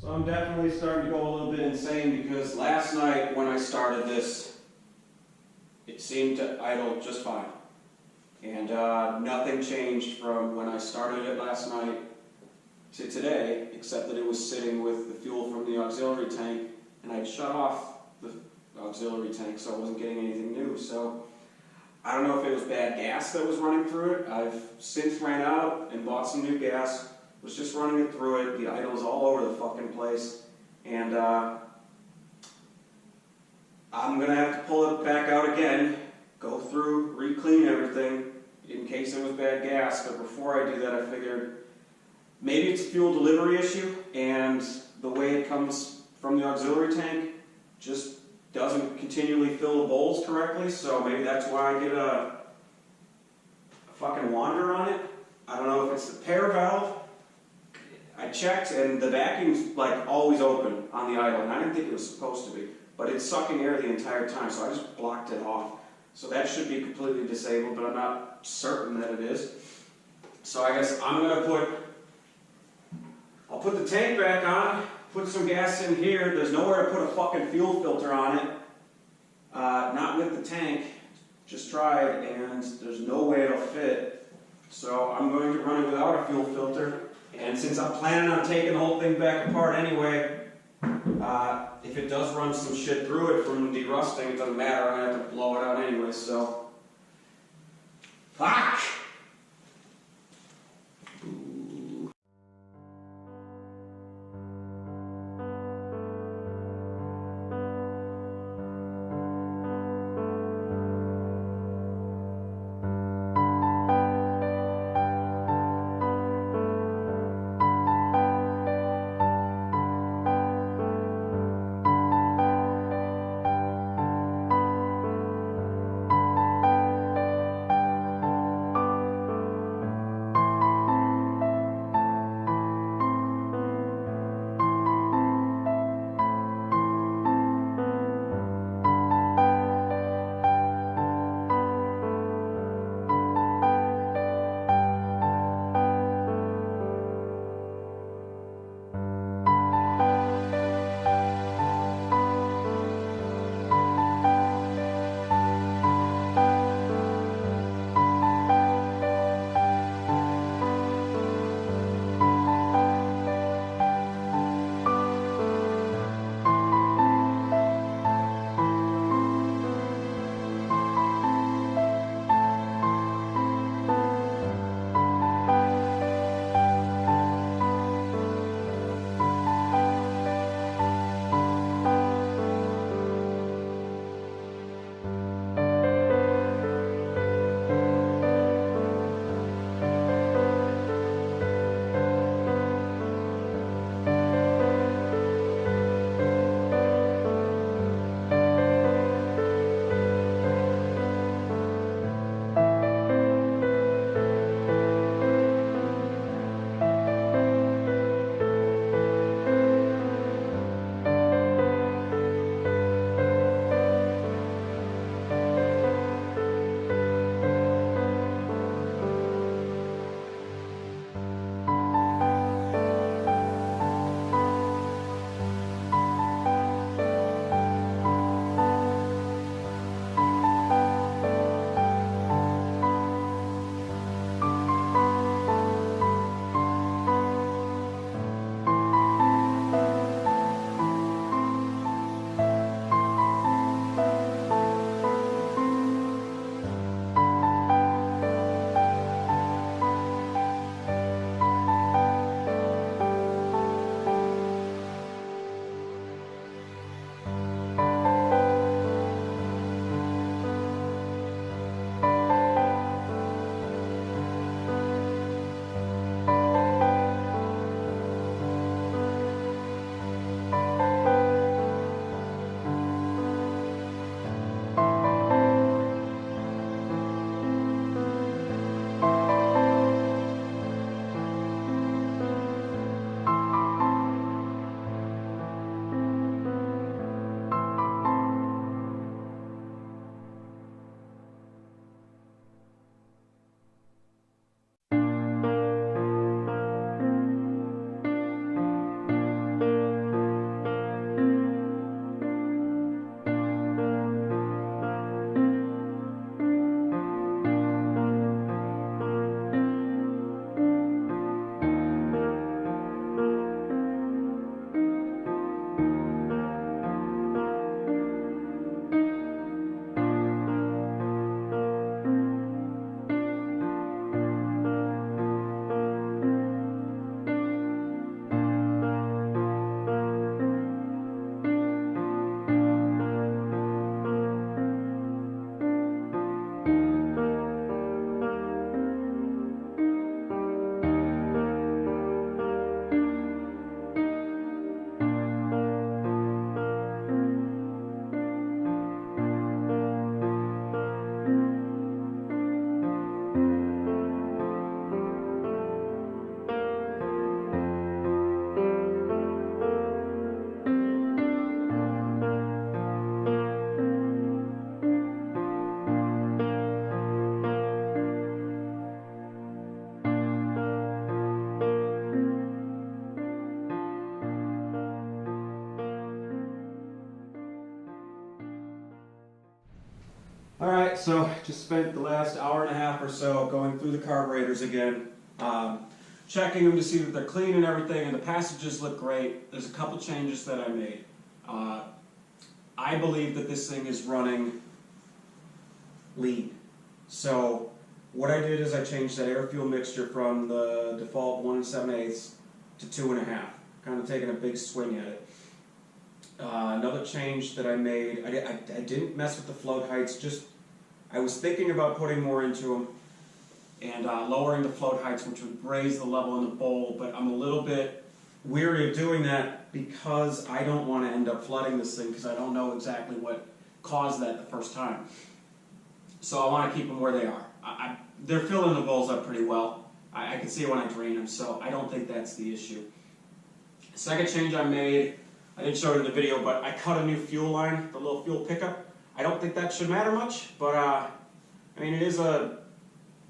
So I'm definitely starting to go a little bit insane because last night when I started this, it seemed to idle just fine. And nothing changed from when I started it last night to today, except that it was sitting with the fuel from the auxiliary tank, and I'd shut off the auxiliary tank so I wasn't getting anything new. So I don't know if it was bad gas that was running through it. I've since ran out and bought some new gas. Was just running it through it. The idle's all over the fucking place. And I'm going to have to pull it back out again, go through, re-clean everything in case it was bad gas. But before I do that, I figured maybe it's a fuel delivery issue and the way it comes from the auxiliary tank just doesn't continually fill the bowls correctly. So maybe that's why I get a fucking wander on it. I don't know if it's the pair valve. I checked and the vacuum's like always open on the idle, and I didn't think it was supposed to be, but it's sucking air the entire time, so I just blocked it off. So that should be completely disabled, but I'm not certain that it is. So I guess I'm gonna I'll put the tank back on, put some gas in here. There's nowhere to put a fucking fuel filter on it. Not with the tank, just tried, and there's no way it'll fit. So I'm going to run it without a fuel filter. And since I'm planning on taking the whole thing back apart anyway, if it does run some shit through it from derusting, it doesn't matter, I'm going to have to blow it out anyway, so. Fuck! so just spent the last hour and a half or so going through the carburetors again, checking them to see that they're clean and everything, and the passages look great. There's a couple changes that I made. I believe that this thing is running lean. So what I did is I changed that air-fuel mixture from the default 1 7/8 to 2.5, kind of taking a big swing at it. Another change that I made, I didn't mess with the float heights, just I was thinking about putting more into them and lowering the float heights, which would raise the level in the bowl, but I'm a little bit weary of doing that because I don't want to end up flooding this thing because I don't know exactly what caused that the first time. So I want to keep them where they are. They're filling the bowls up pretty well. I can see it when I drain them, so I don't think that's the issue. Second change I made, I didn't show it in the video, but I cut a new fuel line, the little fuel pickup. I don't think that should matter much, but I mean, it is a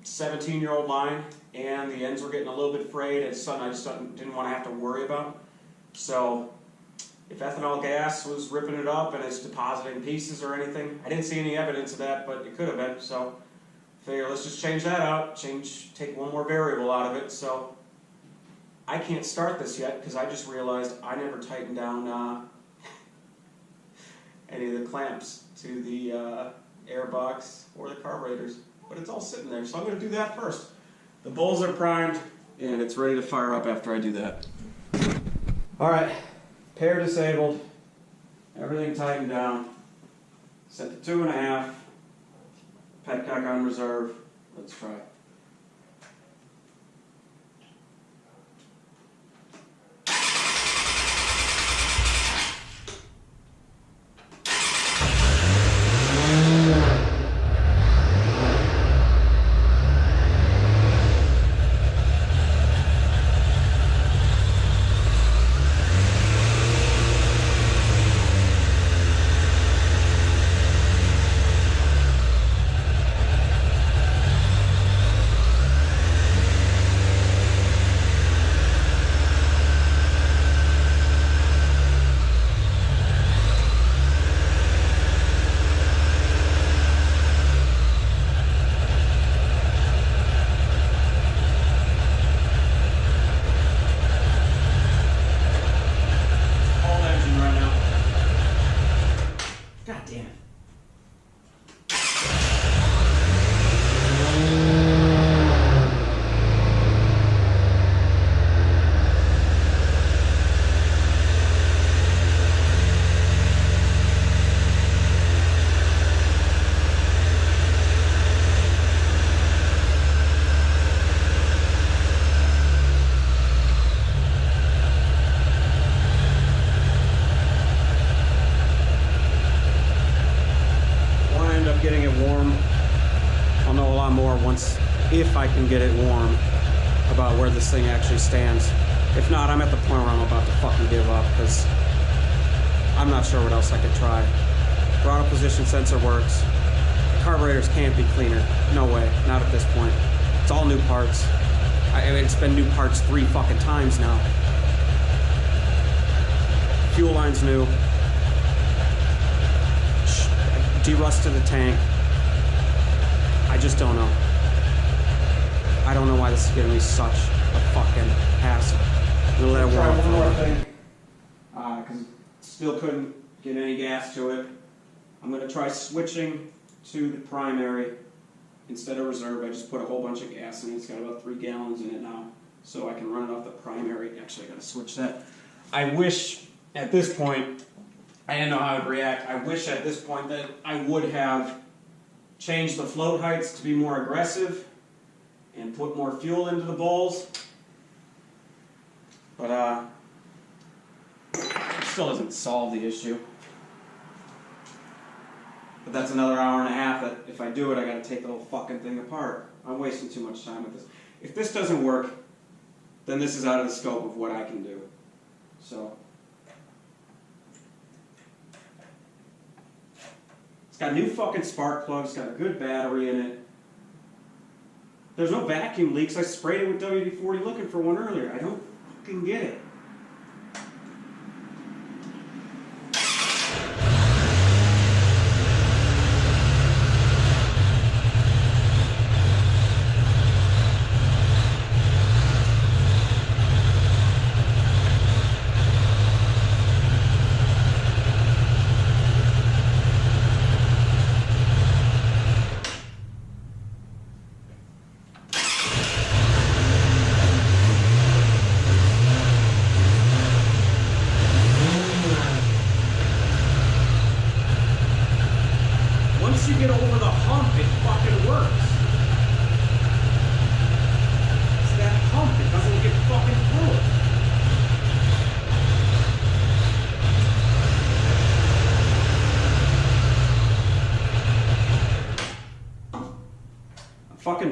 17-year-old line, and the ends were getting a little bit frayed. It's something I just didn't want to have to worry about. So if ethanol gas was ripping it up and it's depositing pieces or anything, I didn't see any evidence of that, but it could have been. So I figured let's just change that out, take one more variable out of it. So I can't start this yet because I just realized I never tightened down any of the clamps to the air box or the carburetors, but it's all sitting there, so I'm going to do that first. The bowls are primed and it's ready to fire up after I do that. Alright, pair disabled, everything tightened down, set to 2.5, petcock on reserve. Let's try. Getting it warm. I'll know a lot more if I can get it warm, about where this thing actually stands. If not, I'm at the point where I'm about to fucking give up because I'm not sure what else I could try. Throttle position sensor works. The carburetors can't be cleaner. No way. Not at this point. It's all new parts. It's been new parts 3 fucking times now. Fuel line's new. Derusted the tank. I just don't know. I don't know why this is giving me such a fucking hassle. I'm gonna let it warm up one more thing. Because still couldn't get any gas to it. I'm gonna try switching to the primary instead of reserve. I just put a whole bunch of gas in it. It's got about 3 gallons in it now. So I can run it off the primary. Actually, I gotta switch that. I wish at this point, I didn't know how it would react. I wish at this point that I would have changed the float heights to be more aggressive and put more fuel into the bowls. But it still doesn't solve the issue. But that's another hour and a half that if I do it, I gotta take the whole fucking thing apart. I'm wasting too much time with this. If this doesn't work, then this is out of the scope of what I can do. So it's got new fucking spark plugs, it's got a good battery in it. There's no vacuum leaks. I sprayed it with WD-40 looking for one earlier. I don't fucking get it.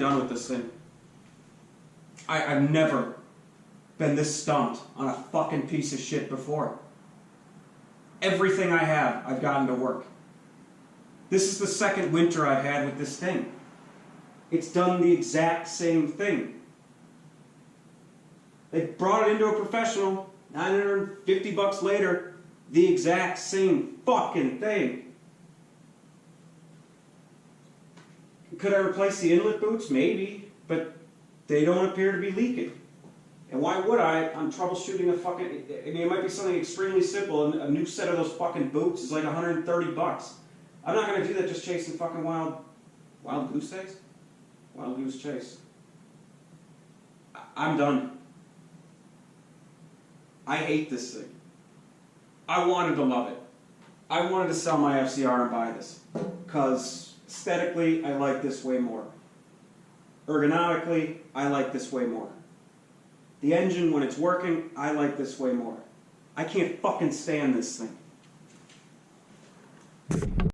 done with this thing. I've never been this stumped on a fucking piece of shit before. Everything I have, I've gotten to work. This is the second winter I've had with this thing. It's done the exact same thing. They brought it into a professional, $950 later, the exact same fucking thing. Could I replace the inlet boots? Maybe, but they don't appear to be leaking. And why would I? I'm troubleshooting a fucking, I mean, it might be something extremely simple, and a new set of those fucking boots is like $130. I'm not going to do that just chasing fucking wild goose chase? Wild goose chase. I'm done. I hate this thing. I wanted to love it. I wanted to sell my FCR and buy this, because aesthetically, I like this way more. Ergonomically, I like this way more. The engine, when it's working, I like this way more. I can't fucking stand this thing.